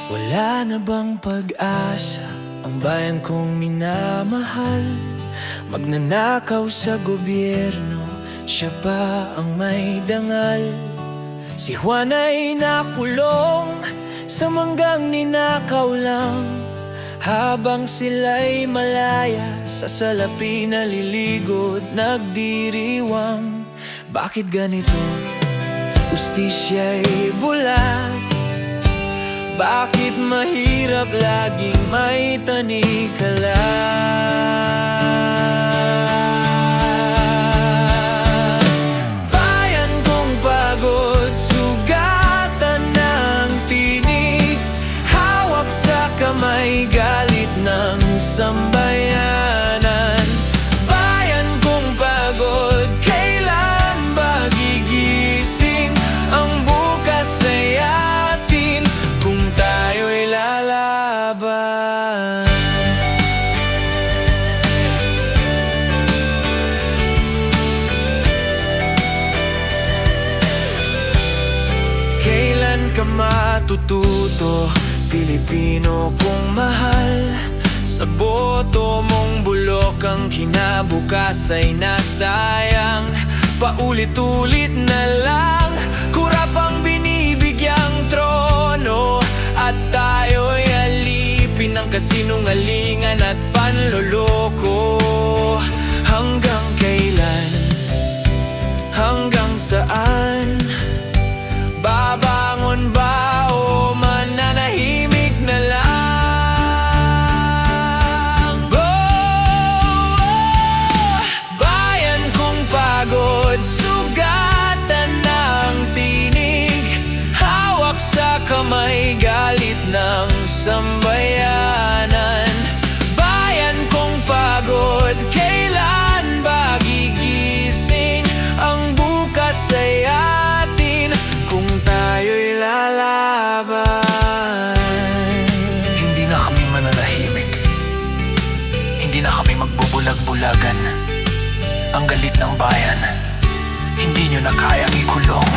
Wala na bang pag-asa ang bayan kong minamahal? Magnanakaw sa gobyerno, siya pa ang may dangal. Si Juan ay nakulong, sa manggang ninakaw lang. Habang sila'y malaya, sa salapi naliligo at nagdiriwang. Bakit ganito? Ustisya'y bulag. Bakit mahirap laging may tanikala? Bayan kong pagod, sugatan ng tinig. Hawak sa kamay, galit ng sambayanan. Bayan kong pagod, kailan ba gigising? Ang bukas ay atin kung tayo'y lalaban. Kailan ka matututo, Pilipino kong mahal? Sa boto mong bulok ang kinabukas ay nasayang. Paulit-ulit na lang, kurap ang binibigyang trono. At tayo'y alipin ng kasinungalingan at panloloko. Hanggang kailan? Hanggang saan? Babangon ba o mananahimik na lang? Bayan kong pagod, sugatan ng tinig. Hawak sa kamay, galit ng sambayanan. Bayan kong pagod, kailan ba gigising? Ang bukas ay atin kung tayo'y lalaban. Hindi na kami mananahimik. Hindi na kami magbubulag-bulagan. Ang galit ng bayan, hindi nyo na kayang ikulong.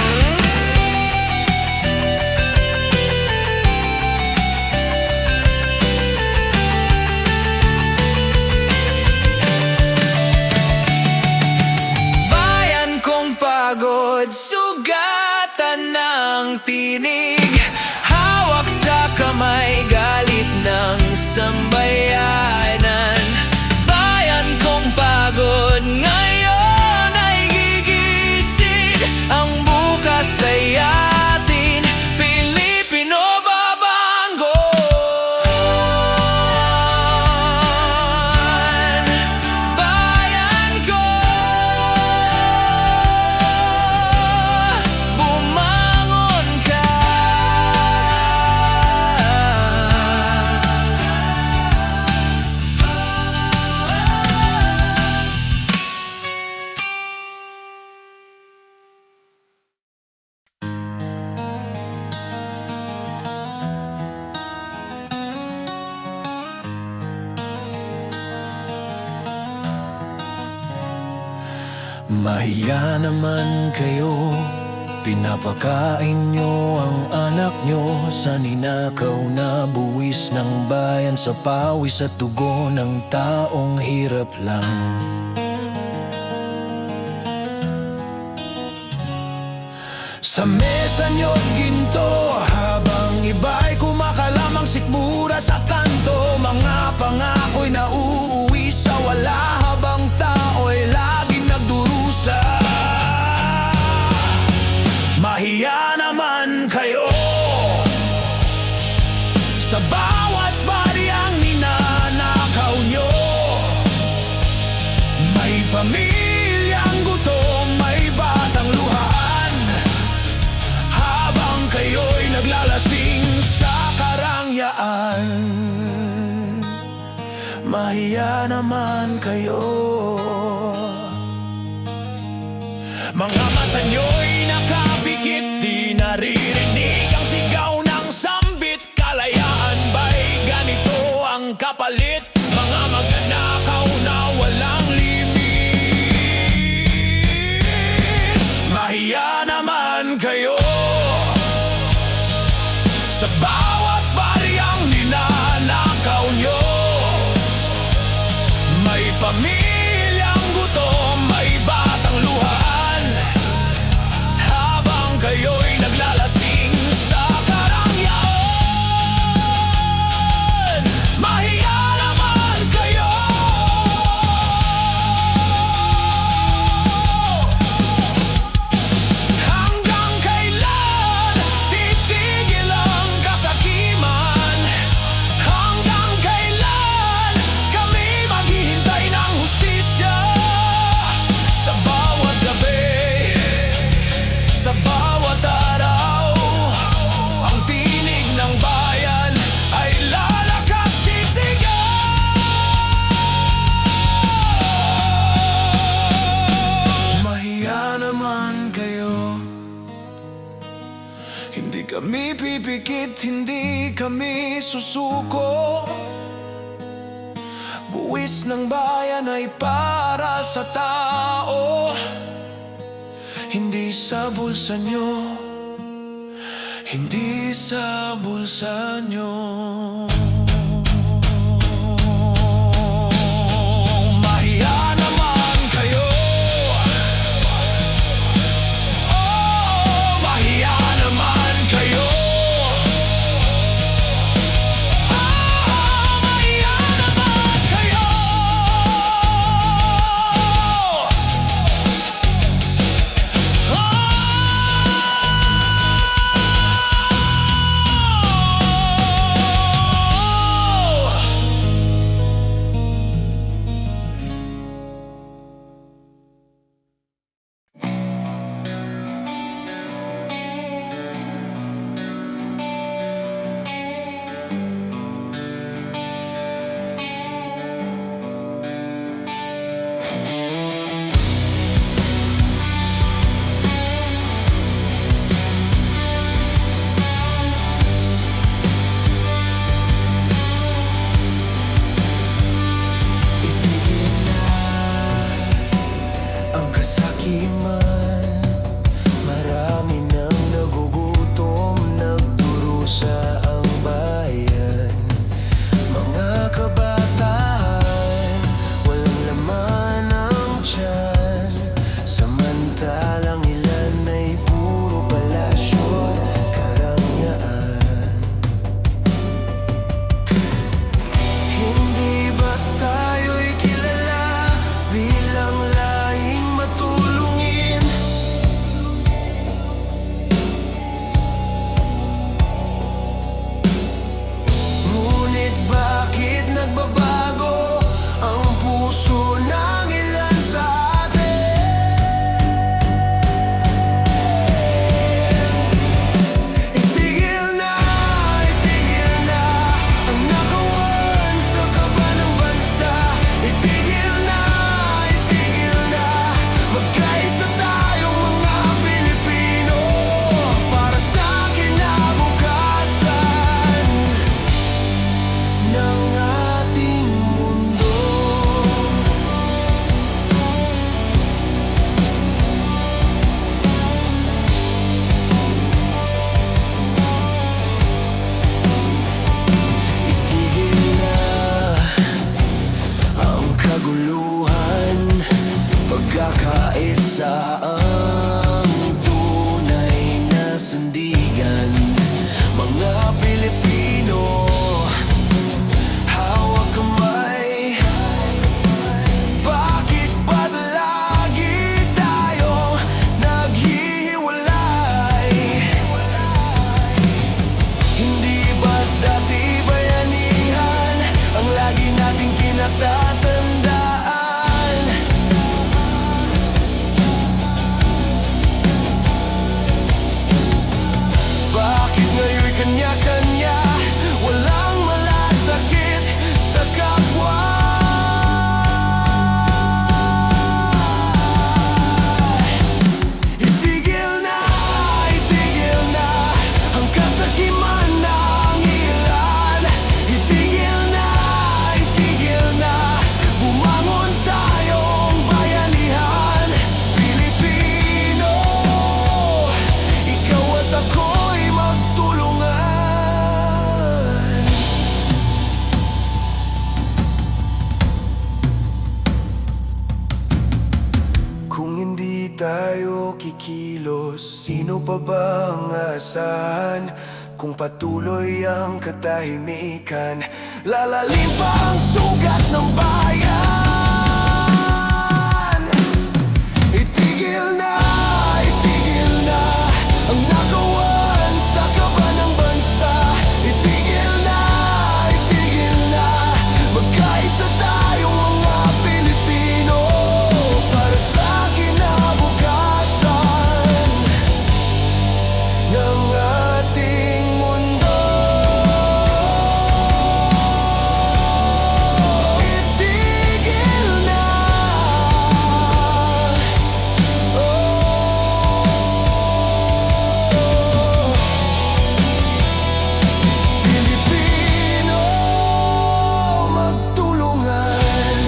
Bayan kong pagod, sugatan ng tinig. Hawak sa kamay, galit ng sambayanan. Bayan kong pagod, ngayon ay gigising. Ang bukas ay atin, Pilipino babangon. Bayan ko, bumangon ka. Mahiya naman kayo, pinapakain nyo ang anak nyo sa ninakaw na buwis ng bayan, sa pawis at dugo ng taong hirap lang. Sa mesa nyo't ginto, habang iba'y kumakalamang sikmura sa kanto. Mga pangako'y nauuwi sa wala, habang tao'y laging nagdurusa. Mahiya naman kayo sa bawat bariyang ninanakaw nyo. May pamilyang gutom, may batang luhaan, habang kayo'y naglalasing sa karangyaan. Mahiya naman kayo. Mga mata nyo'y nakapikit, di naririnig ang sigaw ng sambit. Kalayaan ba'y ganito ang kapalit? Mga magnanakaw na walang limit. Mahiya naman kayo sa bawat bari pamilyang gutom, may batang luhan, habang kayo'y naglalasing sa karangyaan. Mahiya naman kayo. Hanggang kailan titigil ang kasakiman? Hanggang kailan kami maghihintay ng hustisya? Sa bawat gabi, sa bawat araw, ang tinig ng bayan ay lalakas sisigaw. Mahiya naman kayo. Hindi kami pipikit, hindi kami susuko. Buwis ng bayan ay para sa tao, hindi sa bulsa nyo, hindi sa bulsa nyo. Mahiya naman kayo. Oh, mahiya naman kayo. Ah, mahiya naman kayo. Ang kasakiman, marami nang nagugutom, nagdurusa ang bayan. Mga kabataan, walang laman ang tiyan, samantalang ilan ay puro palasyo't karangyaan. Hindi ba tayo'y kilala bilang laing matulungin? Ngunit bakit nagbabago ang puso ng ilan sa atin? Itigil na ang nakawan sa kaba ng bansa. Itigil na, magkaisa tayong mga Pilipino para sa kinabukasan ng ating mundo. Itigil na ang kaguluhan, pagkakaisa ang tunay na sandigan. Mga Pilipino, hawak kamay. Bakit ba't lagi tayong naghihiwalay? Hindi ba't dati bayanihan ang lagi nating kinatatandaan? tayo kikilos, sino pa ba ang aasahan? Kung patuloy ang katahimikan, lalalim pa ang sugat ng bayan. Itigil na ang nakawan sa kaba ng bansa. Itigil na magkaisa tayong mga Pilipino para sa kinabukasan ng ating mundo. Itigil na, Pilipino, magtulungan.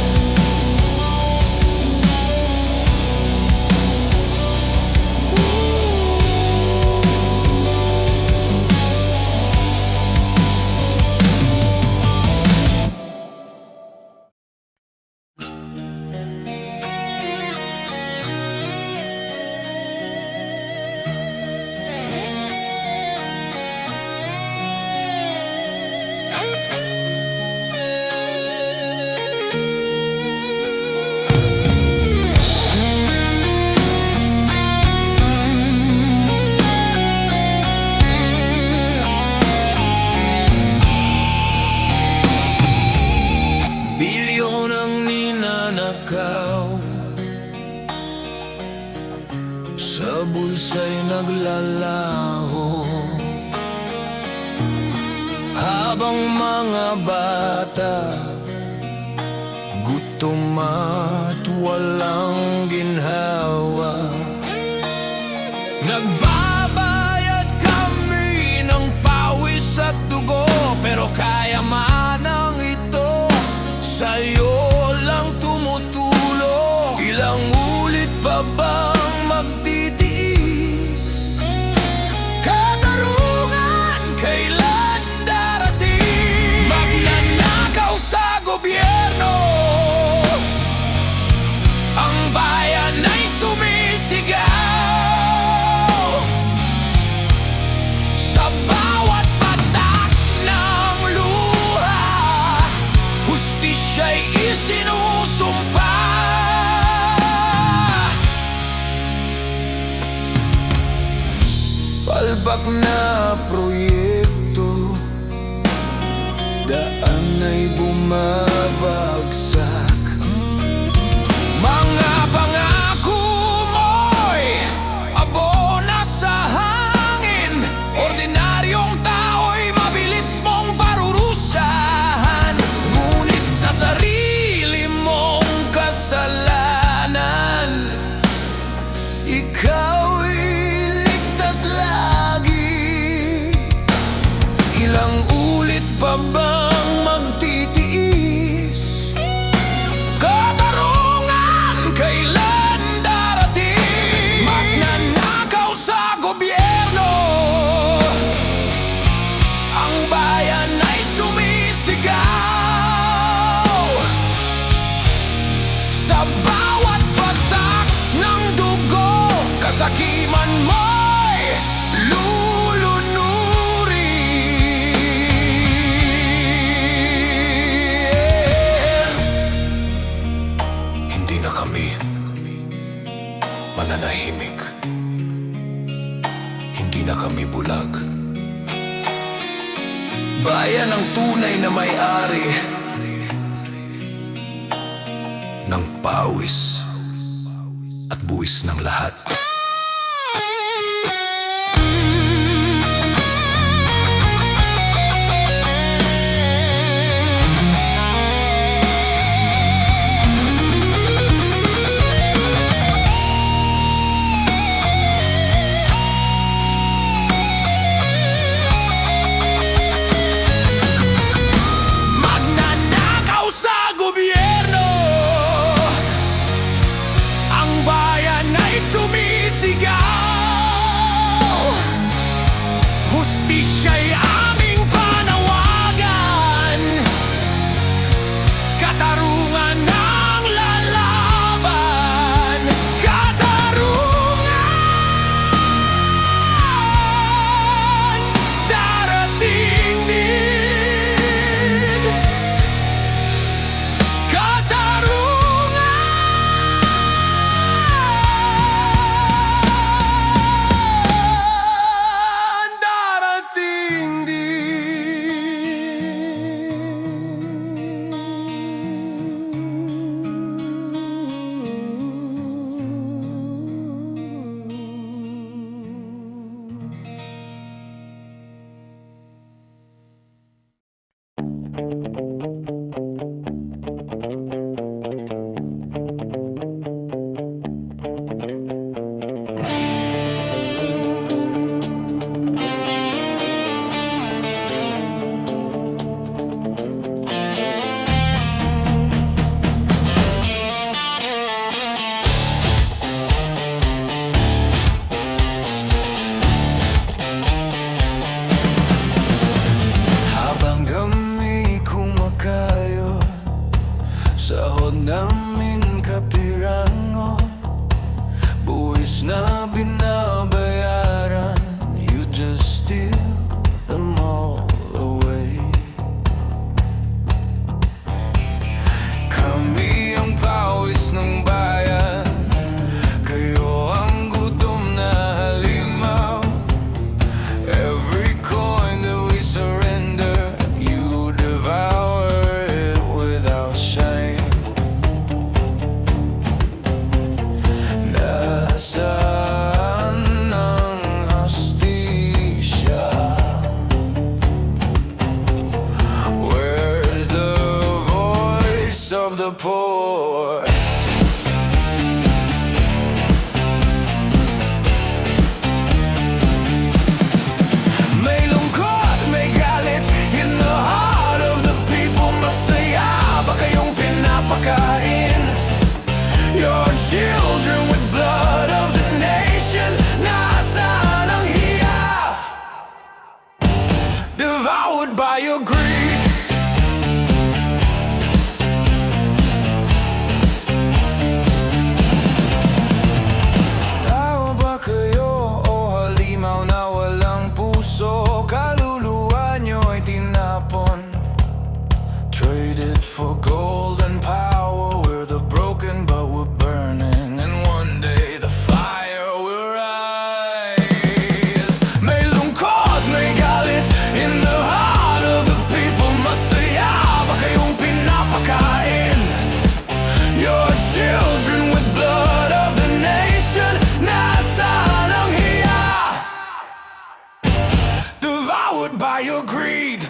Bilyon ang ninanakaw, sa bulsa'y naglalaho, habang mga bata gutom at walang ginhawa. Nagbabayad kami ng pawis at dugo, pero kayamanang ito sa'yo lang tumutulo. Ilang ulit pa bang magtitiis? Katarungan kailan darating? Magnanakaw sa gobyerno, ang bayan ay sumisigaw. Sa bawat patak ng luha, hustisya'y isinusumpa. Palpak na proyekto, daan ay bumabagsak. Mga pangako mo'y abo na sa hangin. Ordinaryong tao'y mabilis mong parurusahan, ngunit sa sarili mong kasalanan, ikaw'y ligtas lagi. Ilang ulit pa bang magtitiis? Katarungan kailan darating? Magnanakaw sa gobyerno, ang bayan ay sumisigaw. Sa bawat patak ng dugo, kasakiman mo'y lulunurin. Hindi na kami mananahimik, hindi na kami bulag. Bayan ang tunay na may-ari ng pawis at buwis ng lahat. Magnanakaw sa gobyerno, ang bayan ay sumisigaw. daming kapirango, buwis na binabayaran. You just steal them all away. Kami ang pawis ng bayan, kayo ang gutom na halimaw. Every coin that we surrender, you devour it without shame. Nasaan ang hustisya? Where's the voice of the poor? May lungkot, may galit in the heart of the people. Masaya ba kayong pinapakain your children with blood of the nation? Nasaan ang hiya? Devoured by your greed. Tao ba kayo o halimaw na walang puso? Kaluluwa nyo ay tinapon, traded for gold and power. We're the broken but we're burning, and one day the fire will rise. May lungkot, may galit in the heart of the people. Masaya ba kayong pinapakain your children with blood of the nation? Nasaan ang hiya? Devoured by your greed.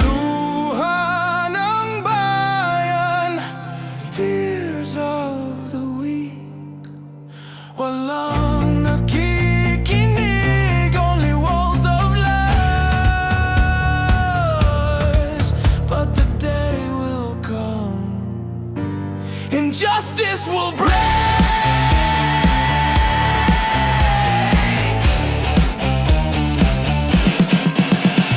Luha ng bayan, tears of the weak. Walang nakikinig, only walls of lies. But the day will come, injustice will break.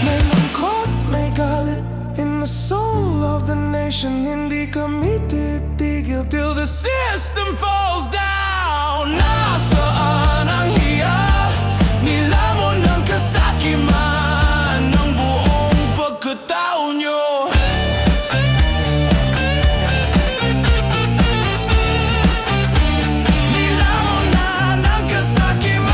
May lungkot, may galit in the soul of the nation. Hindi kami titigil till the system falls down. Nasaan ang hiya? Nilamon ng kasakiman ng buong pagkatao nyo. Nilamon na ng kasakiman.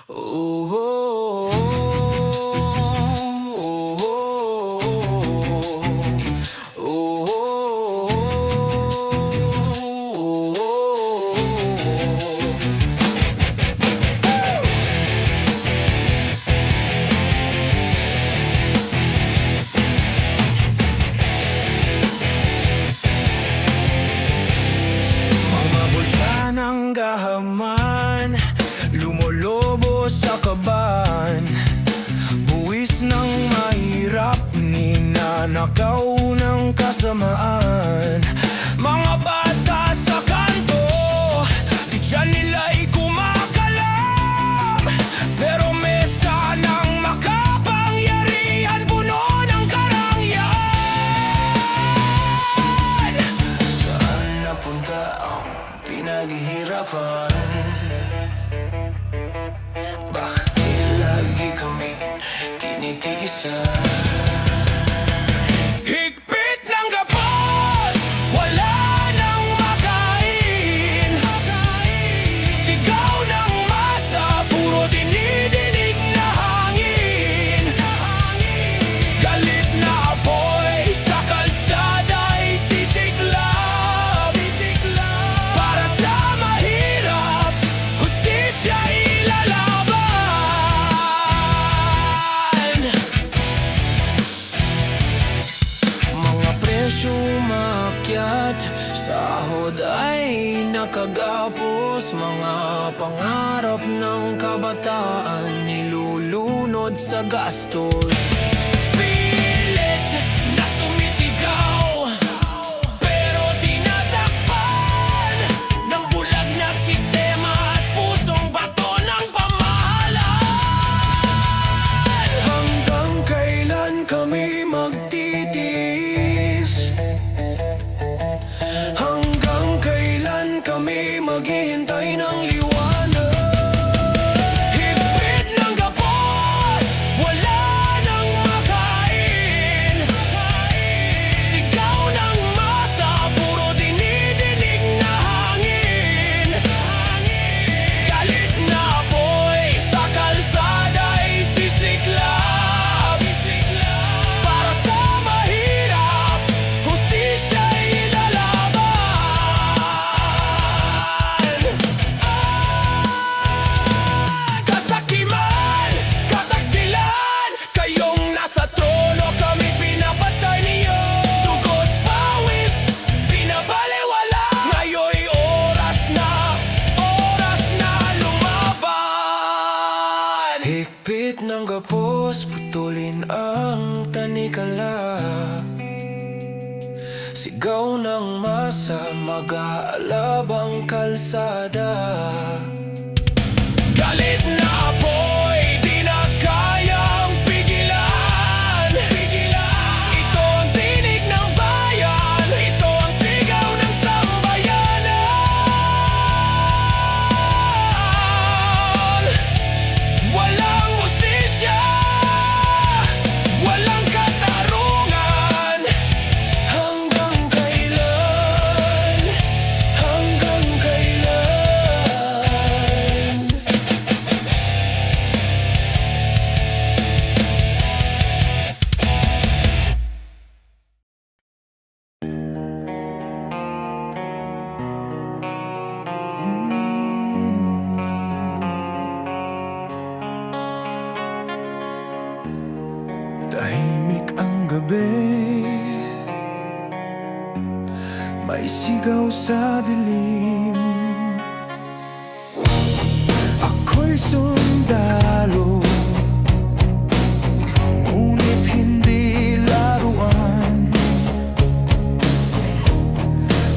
Oh, oh, oh, oh, mga bulsa ng gahaman, lumolobo sa kaban. Buwis ng mahirap, ninanakaw ng kasamaan. Mga bata sa kanto, di dyan nila'y kumakalam. Pero mesa ng makapangyarihan, puno ng karangyaan. Saan napunta ang pinaghihirapan? Bakit lagi kami tinitigisan? Higpit ng gapos, wala nang makain. Sigaw ng masa, puro dinidinig na hangin. Galit na apoy sa kalsada'y sisiklab. Para sa mahirap, hustisya ilalaban. paakyat, sahod ay nakagapos. Mga pangarap ng kabataan nilulunod sa gastos. Pilit na sumisigaw, pero tinatakpan ng bulag na sistema at pusong bato ng pamahalaan. Hanggang kailan kami magtitiis? Hanggang kailan kami maghihintay ng liwanag? Higpit ng gapos, wala nang makain. Sigaw ng masa, puro dinidinig na hangin. Galit na apoy, sa kalsada'y sisiklab. Para sa mahirap, hustisya'y ilalaban. Kasakiman, kataksilan, kayong nasa trono, kami pinapatay niyo. Dugo't pawis, pinabalewala. Ngayon'y oras na lumaban. Higpit ng gapos, putulin ang tanikala. Sigaw ng masa, mag-aalabang kalsada. Galit na apoy, di na kayang pigilan. Ito ang tinig ng bayan, ito ang sigaw ng sambayanan. Walang hustisya, walang katarungan. Hanggang kailan? Hanggang kailan? Tahimik ang gabi, may sigaw sa dilim. Ako'y sundalo, ngunit hindi laruan.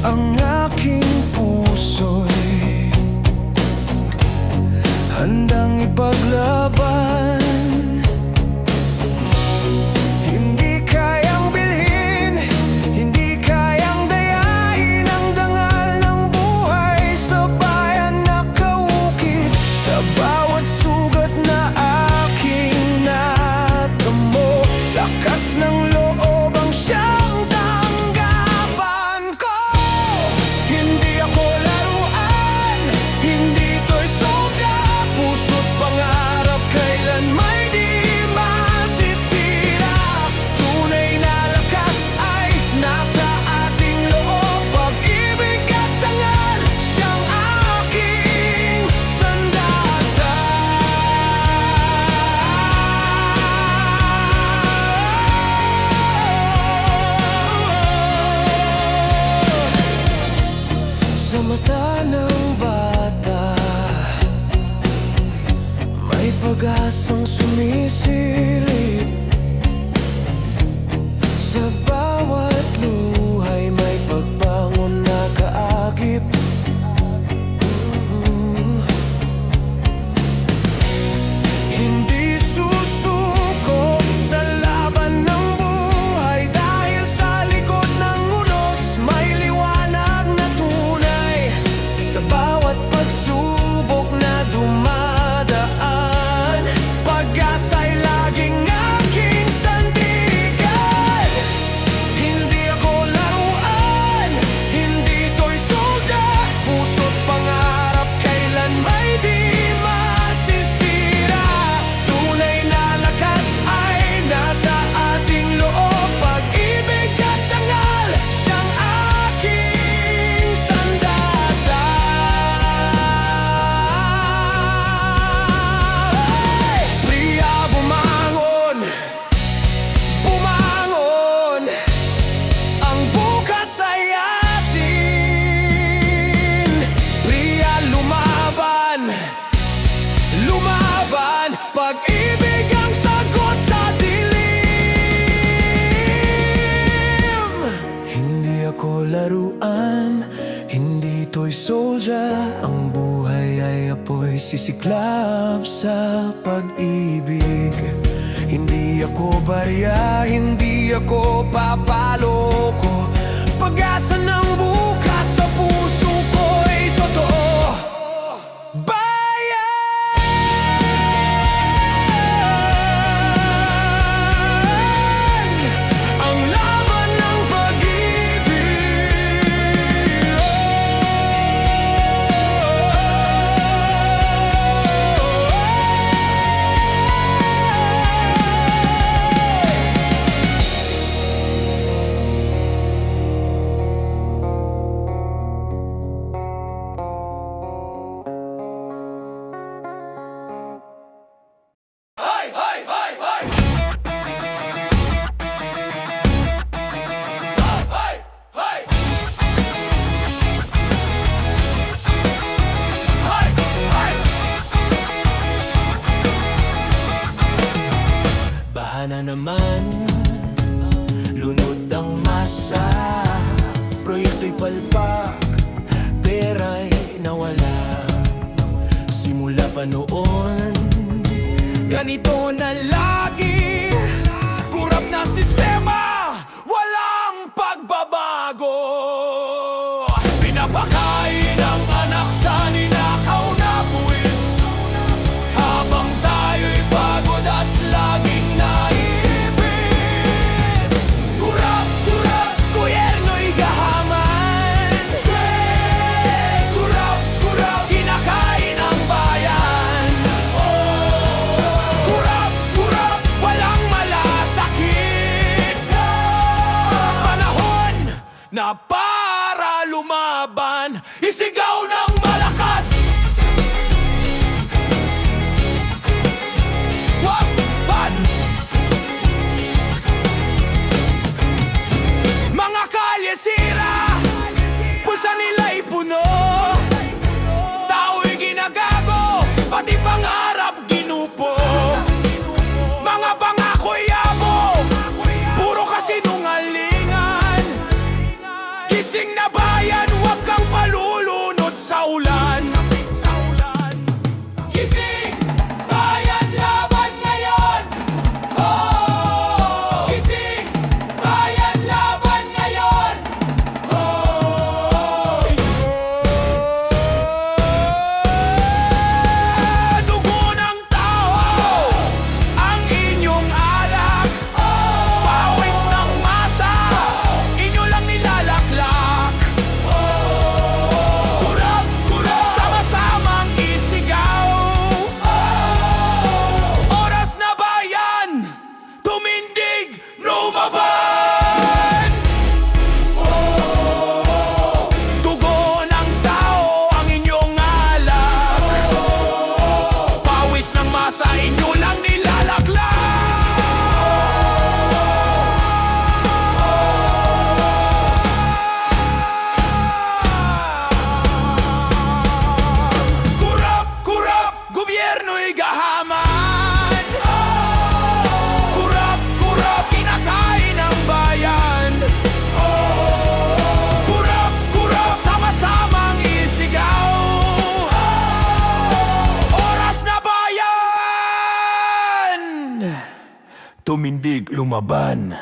Ang aking puso'y handang ipaglaban. Hindi kayang bilhin, hindi kayang dayain ang dangal ng buhay sa bayan na kaukit. Sa bawat sugat na aking natamo, lakas ng loob ang siyang tanggapan ko. Hindi ako laruan, hindi to'y soldier. Puso't pangarap kailan may di masisira. Tunay na lakas ay nasa ating loob. Pag-ibig at dangal, siyang aking sandata. Sa mata ng bata, may pag-asang sumisilip. Sa bawat luhay may pagbangon na kaagip. Hindi susuko sa laban ng buhay, dahil sa likod ng unos may liwanag na tunay. Sa bawat pagsubok na dumadaan, pag-asa'y laging aking ko laruan, hindi toy soldier. Ang buhay ay apoy, sisiklab sa pag-ibig. Hindi ako barya, hindi ako papaloko. Pag-asa ng bukas sa puso ko'y totoo. Bayan, ang laban ng Bahana naman, lunod ang masa. Proyekto'y palpak, pera'y nawala. Simula pa noon, ganito na lagi. Kurap na sistema, walang pagbabago. Pinapakain ang anak sa ninakaw na buwis, habang tayo'y pagod at laging naipit. Kurap, kurap, gobyerno'y gahaman. Kurap, kurap, kinakain ang bayan. Kurap, kurap, walang malasakit. Panahon na para lumaban, isigaw ng malakas. Wapan! Mga kalye sira, pulsa nila'y puno. Tao'y ginagago, pati pangarap ginupo. Mga pangako'y yabo, puro kasinungalingan. Gising na bayan, huwag kang palulunod sa ulan. Gising! Bayan, laban ngayon! Oh! Gising! Bayan, laban ngayon! Oh! Dugo ng tao ang inyong alak. Pawis ng masa, inyo lang nilalaklak. Kurap, kurap, sama-samang isigaw. Oras na bayan, tumindig, lumaban. Dugo ng tao ang inyong alak. Pawis ng masa, inyo lang nilalaklak. Kurap, kurap, gobyerno'y gahaman. Kurap, kurap, kinakain ang bayan. Kurap, kurap, sama-samang isigaw. Oras na bayan, tumindig, lumaban.